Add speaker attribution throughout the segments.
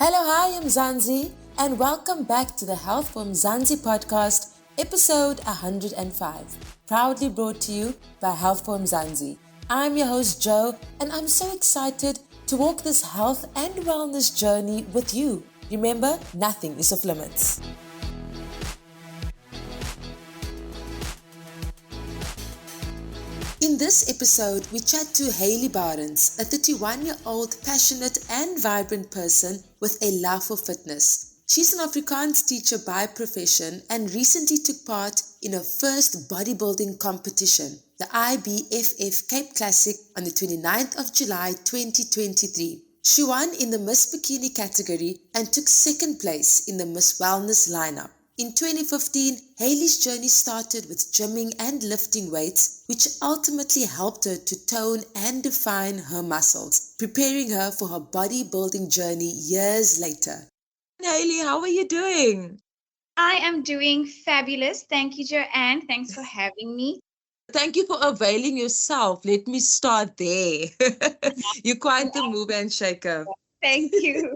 Speaker 1: Hello, hi, I'm Zanzi, and welcome back to the Health for Mzansi podcast, episode 105, proudly brought to you by Health for Mzansi. I'm your host, Joe, and I'm so excited to walk this health and wellness journey with you. Remember, nothing is off limits. In this episode, we chat to Hayley Barends, a 31-year-old passionate and vibrant person with a love for fitness. She's an Afrikaans teacher by profession and recently took part in her first bodybuilding competition, the IBFF Cape Classic, on the 29th of July 2023. She won in the Miss Bikini category and took second place in the Miss Wellness lineup. In 2015, Hayley's journey started with gymming and lifting weights, which ultimately helped her to tone and define her muscles, preparing her for her bodybuilding journey years later. Hayley, how are you doing?
Speaker 2: I am doing fabulous. Thank you, Joanne. Thanks for having me.
Speaker 1: Thank you for availing yourself. Let me start there. You're quite the mover and shaker.
Speaker 2: Thank you.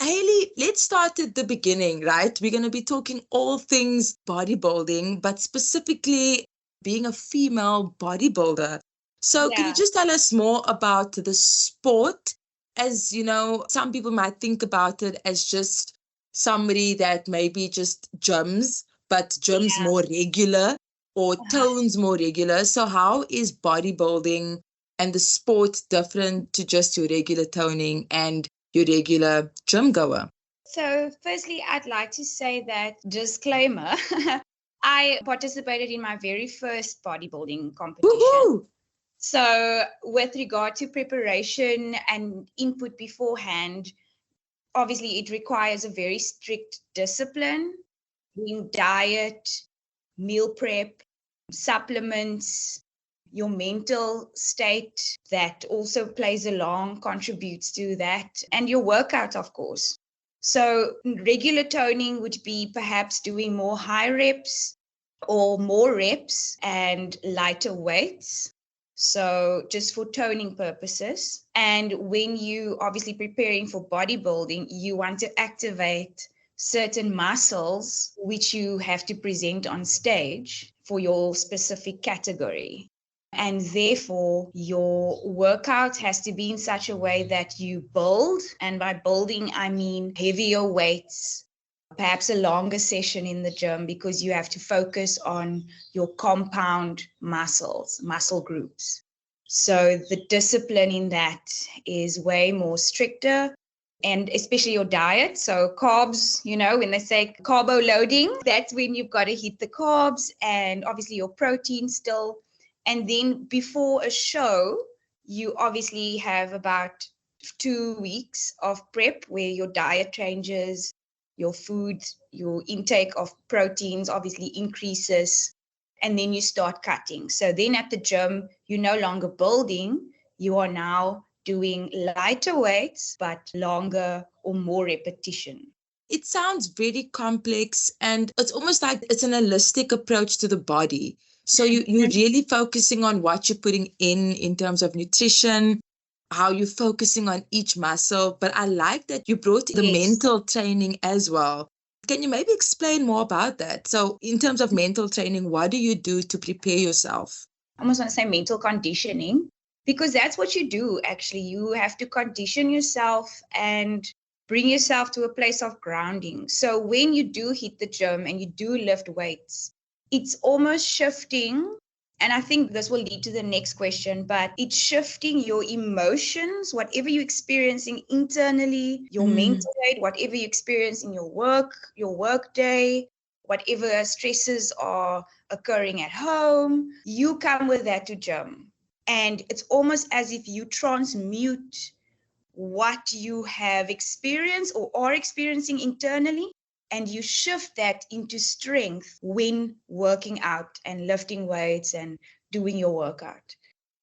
Speaker 1: Hayley, let's start at the beginning, right? We're going to be talking all things bodybuilding, but specifically being a female bodybuilder. So can you just tell us more about the sport? As you know, some people might think about it as just somebody that maybe just gyms, but gyms more regular or tones more regular. So how is bodybuilding and the sport different to just your regular toning and your regular gym goer?
Speaker 2: So firstly, I'd like to say that disclaimer, I participated in my very first bodybuilding competition.
Speaker 1: Woohoo!
Speaker 2: So with regard to preparation and input beforehand, obviously it requires a very strict discipline, in diet, meal prep, supplements, your mental state that also plays along, contributes to that, and your workout, of course. So regular toning would be perhaps doing more high reps or more reps and lighter weights. So just for toning purposes. And when you obviously preparing for bodybuilding, you want to activate certain muscles which you have to present on stage for your specific category. And therefore, your workout has to be in such a way that you build. And by building, I mean heavier weights, perhaps a longer session in the gym, because you have to focus on your compound muscles, muscle groups. So the discipline in that is way more stricter. And especially your diet. So carbs, you know, when they say carbo loading, that's when you've got to hit the carbs and obviously your protein still. And then before a show, you obviously have about 2 weeks of prep where your diet changes, your food, your intake of proteins obviously increases, and then you start cutting. So then at the gym, you're no longer building, you are now doing lighter weights, but longer or more repetition.
Speaker 1: It sounds very complex, and it's almost like it's an holistic approach to the body. So you're really focusing on what you're putting in terms of nutrition, how you're focusing on each muscle. But I like that you brought the mental training as well. Can you maybe explain more about that? So in terms of mental training, what do you do to prepare yourself?
Speaker 2: I almost want to say mental conditioning, because that's what you do, actually. You have to condition yourself and bring yourself to a place of grounding. So when you do hit the gym and you do lift weights, it's almost shifting. And I think this will lead to the next question, but it's shifting your emotions, whatever you're experiencing internally, your mental state, whatever you experience in your work day, whatever stresses are occurring at home, you come with that to gym. And it's almost as if you transmute what you have experienced or are experiencing internally, and you shift that into strength when working out and lifting weights and doing your workout.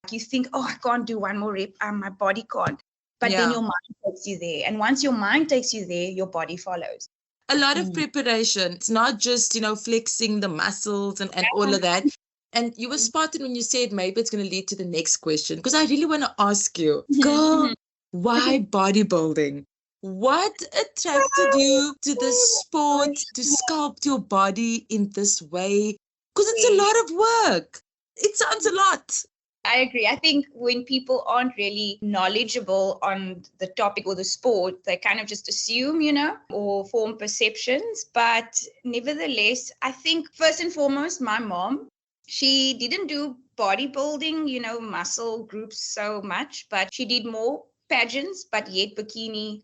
Speaker 2: You think, oh, I can't do one more rep, my body can't. But then your mind takes you there. And once your mind takes you there, your body follows.
Speaker 1: A lot of preparation. It's not just, flexing the muscles and all of that. And you were spotted when you said maybe it's going to lead to the next question, because I really want to ask you, girl, why bodybuilding? What attracted you to the sport, to sculpt your body in this way? Because it's a lot of work. It sounds a lot.
Speaker 2: I agree. I think when people aren't really knowledgeable on the topic or the sport, they kind of just assume, or form perceptions. But nevertheless, I think first and foremost, my mom, she didn't do bodybuilding, muscle groups so much, but she did more pageants, but yet bikini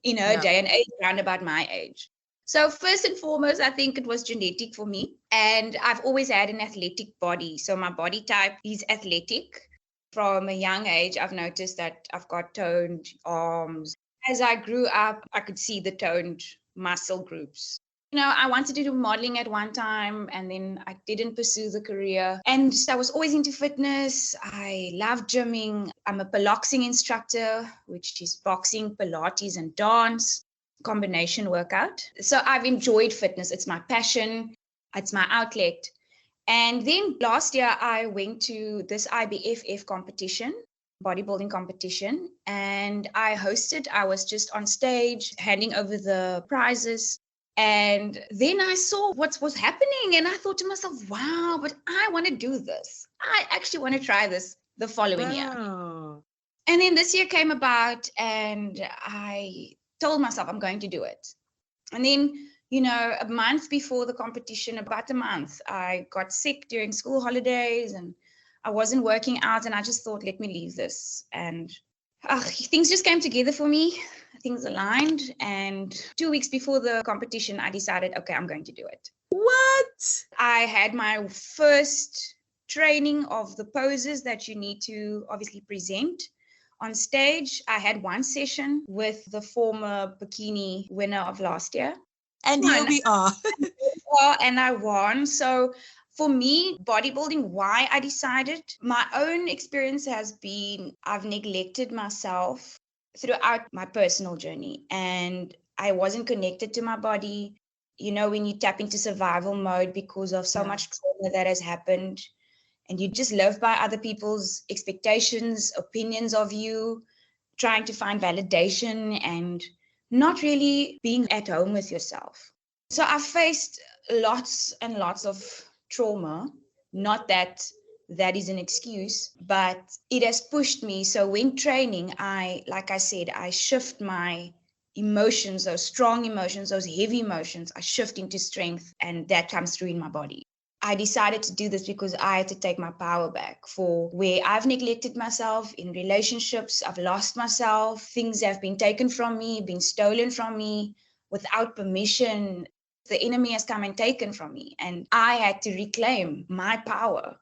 Speaker 2: in her day and age, around about my age. So first and foremost, I think it was genetic for me. And I've always had an athletic body. So my body type is athletic. From a young age, I've noticed that I've got toned arms. As I grew up, I could see the toned muscle groups. I wanted to do modeling at one time, and then I didn't pursue the career. And I was always into fitness. I love gymming. I'm a piloxing instructor, which is boxing, pilates, and dance combination workout. So I've enjoyed fitness. It's my passion. It's my outlet. And then last year, I went to this IBFF competition, bodybuilding competition, and I hosted. I was just on stage handing over the prizes. And then I saw what was happening, and I thought to myself, wow, but I want to do this. I actually want to try this the following year. And then this year came about, and I told myself I'm going to do it. And then, a month before the competition, about a month, I got sick during school holidays and I wasn't working out, and I just thought, let me leave this. And things just came together for me. Things aligned. And 2 weeks before the competition, I decided, okay, I'm going to do it.
Speaker 1: What?
Speaker 2: I had my first training of the poses that you need to obviously present on stage. I had one session with the former bikini winner of last year.
Speaker 1: And here we are.
Speaker 2: And I won. So for me, bodybuilding, why I decided, my own experience has been I've neglected myself throughout my personal journey, and I wasn't connected to my body. When you tap into survival mode because of so much trauma that has happened, and you just live by other people's expectations, opinions of you, trying to find validation and not really being at home with yourself. So I faced lots and lots of trauma. Not that that is an excuse, but it has pushed me. So when training, like I said, I shift my emotions, those strong emotions, those heavy emotions, I shift into strength, and that comes through in my body. I decided to do this because I had to take my power back for where I've neglected myself in relationships. I've lost myself. Things have been taken from me, been stolen from me without permission. The enemy has come and taken from me, and I had to reclaim my power.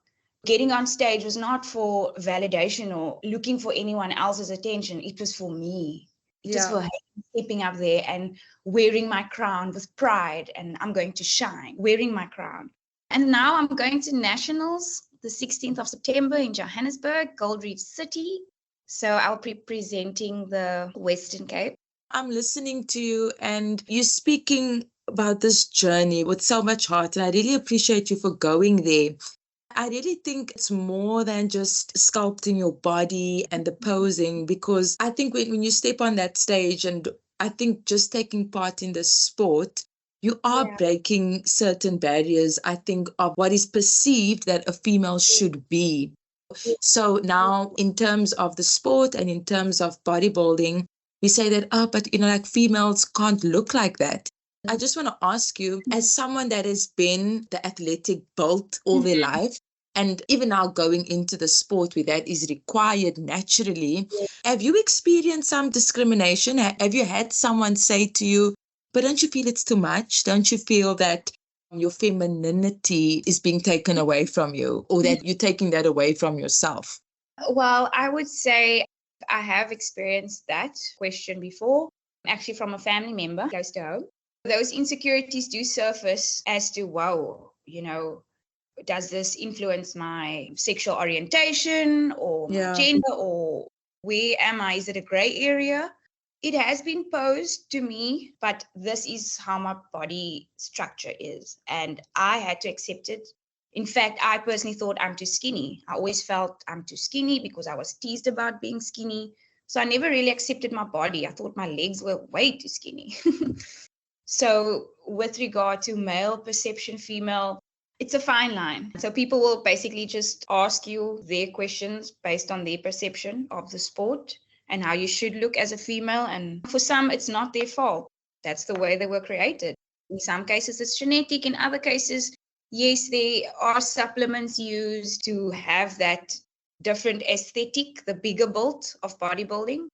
Speaker 2: Getting on stage was not for validation or looking for anyone else's attention. It was for me. It was for stepping up there and wearing my crown with pride, and I'm going to shine wearing my crown. And now I'm going to Nationals the 16th of September in Johannesburg, Gold Reef City. So I'll be presenting the Western Cape.
Speaker 1: I'm listening to you, and you're speaking about this journey with so much heart, and I really appreciate you for going there. I really think it's more than just sculpting your body and the posing, because I think when you step on that stage, and I think just taking part in the sport, you are breaking certain barriers, I think, of what is perceived that a female should be. So now in terms of the sport and in terms of bodybuilding, we say that, but like females can't look like that. I just want to ask you, as someone that has been the athletic built all their life, and even now going into the sport where that is required naturally, have you experienced some discrimination? Have you had someone say to you, but don't you feel it's too much? Don't you feel that your femininity is being taken away from you, or that you're taking that away from yourself?
Speaker 2: Well, I would say I have experienced that question before, actually from a family member close to home. Those insecurities do surface as to, wow, does this influence my sexual orientation or my gender, or where am I? Is it a gray area? It has been posed to me, but this is how my body structure is. And I had to accept it. In fact, I personally thought I'm too skinny. I always felt I'm too skinny because I was teased about being skinny. So I never really accepted my body. I thought my legs were way too skinny. So with regard to male perception, female, it's a fine line. So people will basically just ask you their questions based on their perception of the sport and how you should look as a female. And for some, it's not their fault. That's the way they were created. In some cases, it's genetic. In other cases, yes, there are supplements used to have that different aesthetic, the bigger build of bodybuilding.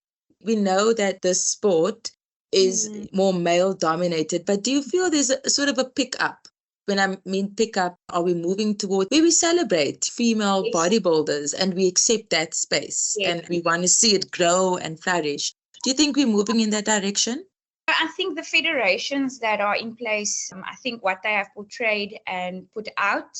Speaker 1: We know that this sport is more male dominated, but do you feel there's a sort of a pick up? When I mean pick up, are we moving toward where we celebrate female bodybuilders and we accept that space and we want to see it grow and flourish? Do you think we're moving in that direction?
Speaker 2: I think the federations that are in place, I think what they have portrayed and put out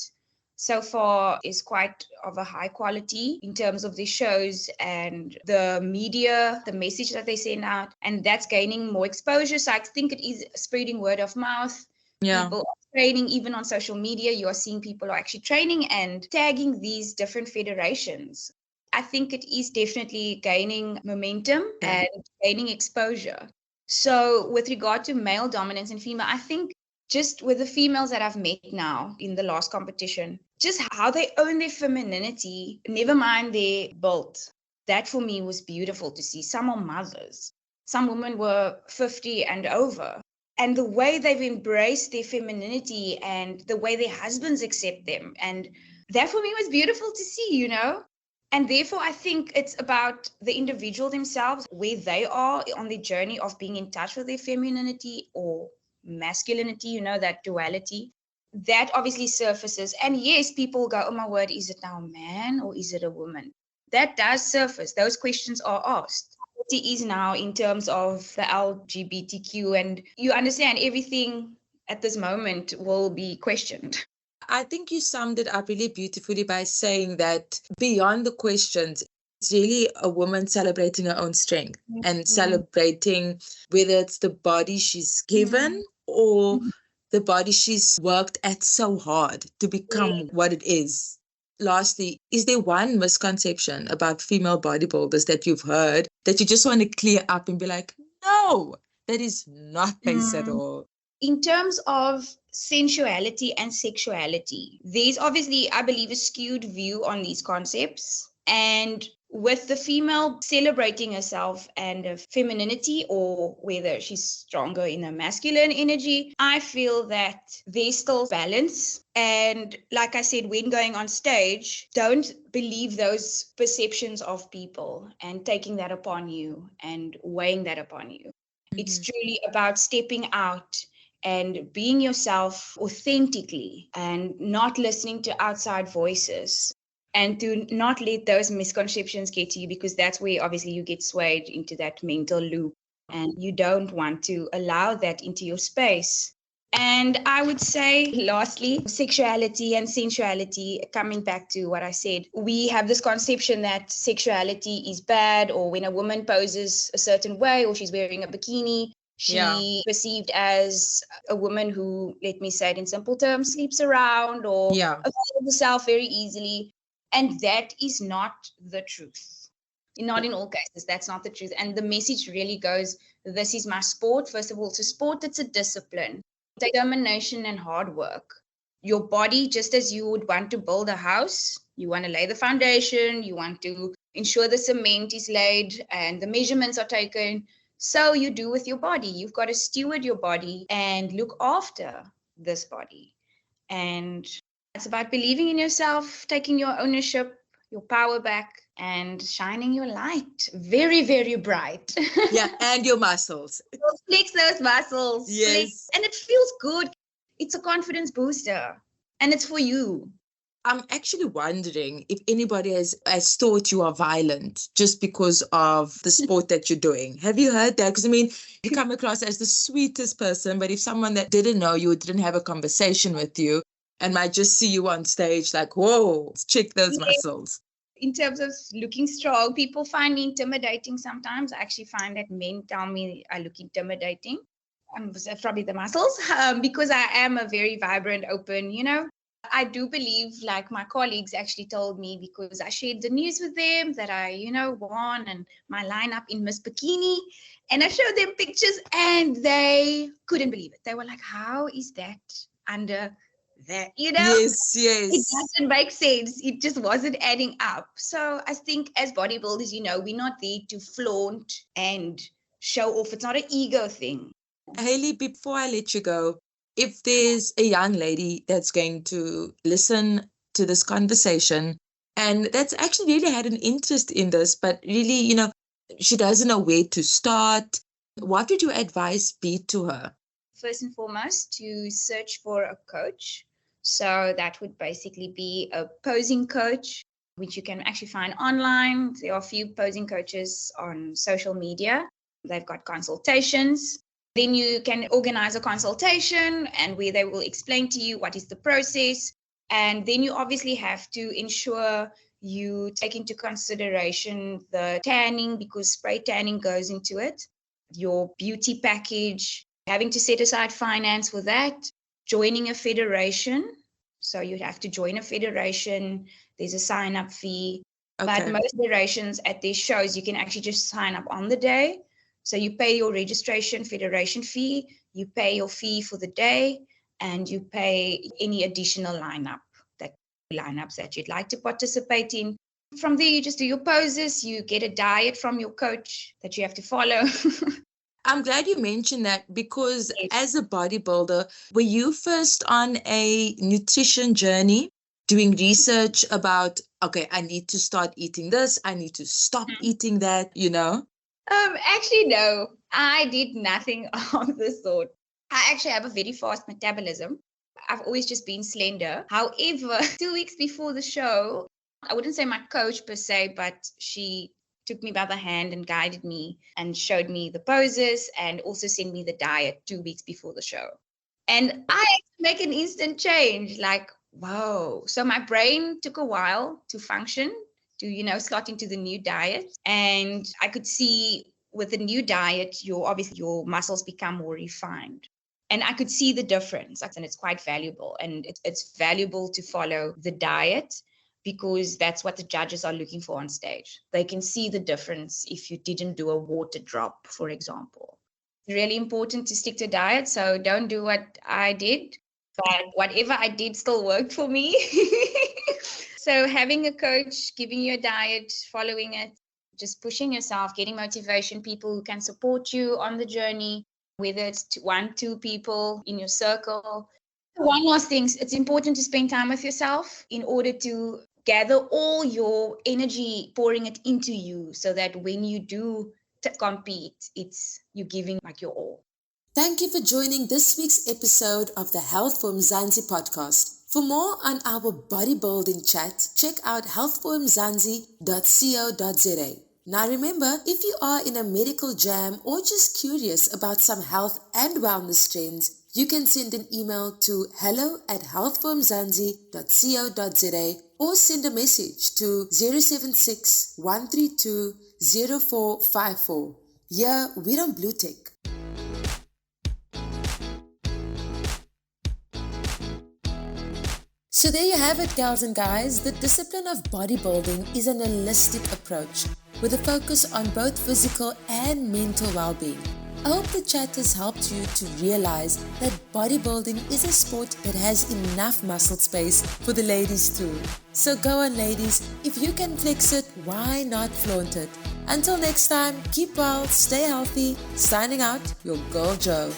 Speaker 2: so far is quite of a high quality in terms of the shows and the media, the message that they send out, and that's gaining more exposure. So I think it is spreading word of mouth.
Speaker 1: Yeah.
Speaker 2: People are training, even on social media, you are seeing people are actually training and tagging these different federations. I think it is definitely gaining momentum and gaining exposure. So with regard to male dominance and female, I think just with the females that I've met now in the last competition, just how they own their femininity, never mind their build. That for me was beautiful to see. Some are mothers. Some women were 50 and over. And the way they've embraced their femininity and the way their husbands accept them. And that for me was beautiful to see, you know. And therefore, I think it's about the individual themselves, where they are on the journey of being in touch with their femininity or masculinity, you know, that duality. That obviously surfaces. And yes, people go, oh my word, is it now a man or is it a woman? That does surface. Those questions are asked. It is now in terms of the LGBTQ, and you understand everything at this moment will be questioned.
Speaker 1: I think you summed it up really beautifully by saying that beyond the questions, it's really a woman celebrating her own strength and celebrating whether it's the body she's given or the body she's worked at so hard to become what it is. Lastly, is there one misconception about female bodybuilders that you've heard that you just want to clear up and be like, no, that is not the case at all?
Speaker 2: In terms of sensuality and sexuality, there's obviously, I believe, a skewed view on these concepts. And with the female celebrating herself and her femininity, or whether she's stronger in her masculine energy, I feel that there's still balance. And like I said, when going on stage, don't believe those perceptions of people and taking that upon you and weighing that upon you. It's truly about stepping out and being yourself authentically and not listening to outside voices, and to not let those misconceptions get to you, because that's where obviously you get swayed into that mental loop, and you don't want to allow that into your space. And I would say, lastly, sexuality and sensuality, coming back to what I said, we have this conception that sexuality is bad, or when a woman poses a certain way or she's wearing a bikini, she's perceived as a woman who, let me say it in simple terms, sleeps around or avails herself very easily. And that is not the truth. Not in all cases, that's not the truth. And the message really goes, this is my sport. First of all, it's a sport, it's a discipline, determination and hard work. Your body, just as you would want to build a house, you want to lay the foundation, you want to ensure the cement is laid and the measurements are taken. So you do with your body. You've got to steward your body and look after this body. And it's about believing in yourself, taking your ownership, your power back, and shining your light very, very bright.
Speaker 1: Yeah, and your muscles.
Speaker 2: Flex those muscles.
Speaker 1: Yes.
Speaker 2: Flex. And it feels good. It's a confidence booster. And it's for you.
Speaker 1: I'm actually wondering if anybody has thought you are violent just because of the sport that you're doing. Have you heard that? Because, I mean, you come across as the sweetest person, but if someone that didn't know you, didn't have a conversation with you, and might just see you on stage like, whoa, check those muscles.
Speaker 2: In terms of looking strong, people find me intimidating sometimes. I actually find that men tell me I look intimidating. Probably the muscles, because I am a very vibrant, open, I do believe, like my colleagues actually told me, because I shared the news with them that I, won and my lineup in Miss Bikini. And I showed them pictures and they couldn't believe it. They were like, how is that under that?
Speaker 1: Yes,
Speaker 2: It
Speaker 1: yes.
Speaker 2: doesn't make sense. It just wasn't adding up. So I think as bodybuilders, we're not there to flaunt and show off. It's not an ego thing.
Speaker 1: Hayley, before I let you go, if there's a young lady that's going to listen to this conversation and that's actually really had an interest in this, but really, she doesn't know where to start, what would your advice be to her?
Speaker 2: First and foremost, to search for a coach. So that would basically be a posing coach, which you can actually find online. There are a few posing coaches on social media. They've got consultations. Then you can organize a consultation and where they will explain to you what is the process. And then you obviously have to ensure you take into consideration the tanning, because spray tanning goes into it, your beauty package, having to set aside finance for that, joining a federation. So you'd have to join a federation. There's a sign-up fee. Okay. But most federations at their shows, you can actually just sign up on the day. So you pay your registration federation fee, you pay your fee for the day, and you pay any additional lineups that you'd like to participate in. From there, you just do your poses, you get a diet from your coach that you have to follow.
Speaker 1: I'm glad you mentioned that, because as a bodybuilder, were you first on a nutrition journey, doing research about, okay, I need to start eating this, I need to stop eating that,
Speaker 2: Actually, no, I did nothing of the sort. I actually have a very fast metabolism. I've always just been slender. However, 2 weeks before the show, I wouldn't say my coach per se, but she took me by the hand and guided me and showed me the poses and also sent me the diet 2 weeks before the show. And I had to make an instant change, like, whoa. So my brain took a while to function, to, slot into the new diet. And I could see with the new diet, obviously your muscles become more refined. And I could see the difference, and it's quite valuable. And it's valuable to follow the diet, because that's what the judges are looking for on stage. They can see the difference if you didn't do a water drop, for example. It's really important to stick to diet, so don't do what I did. But whatever I did still worked for me. So having a coach, giving you a diet, following it, just pushing yourself, getting motivation, people who can support you on the journey, whether it's 1, 2 people in your circle. One last thing, it's important to spend time with yourself in order to gather all your energy, pouring it into you, so that when you do compete, it's you giving like your all.
Speaker 1: Thank you for joining this week's episode of the Health for Mzansi podcast. For more on our bodybuilding chat, check out healthformzansi.co.za. Now remember, if you are in a medical jam or just curious about some health and wellness trends, you can send an email to hello@healthformzansi.co.za or send a message to 076 132 0454. Here, we don't blue tick. So there you have it, gals and guys. The discipline of bodybuilding is an holistic approach with a focus on both physical and mental well-being. I hope the chat has helped you to realize that bodybuilding is a sport that has enough muscle space for the ladies too. So go on, ladies. If you can flex it, why not flaunt it? Until next time, keep well, stay healthy. Signing out, your girl Jo.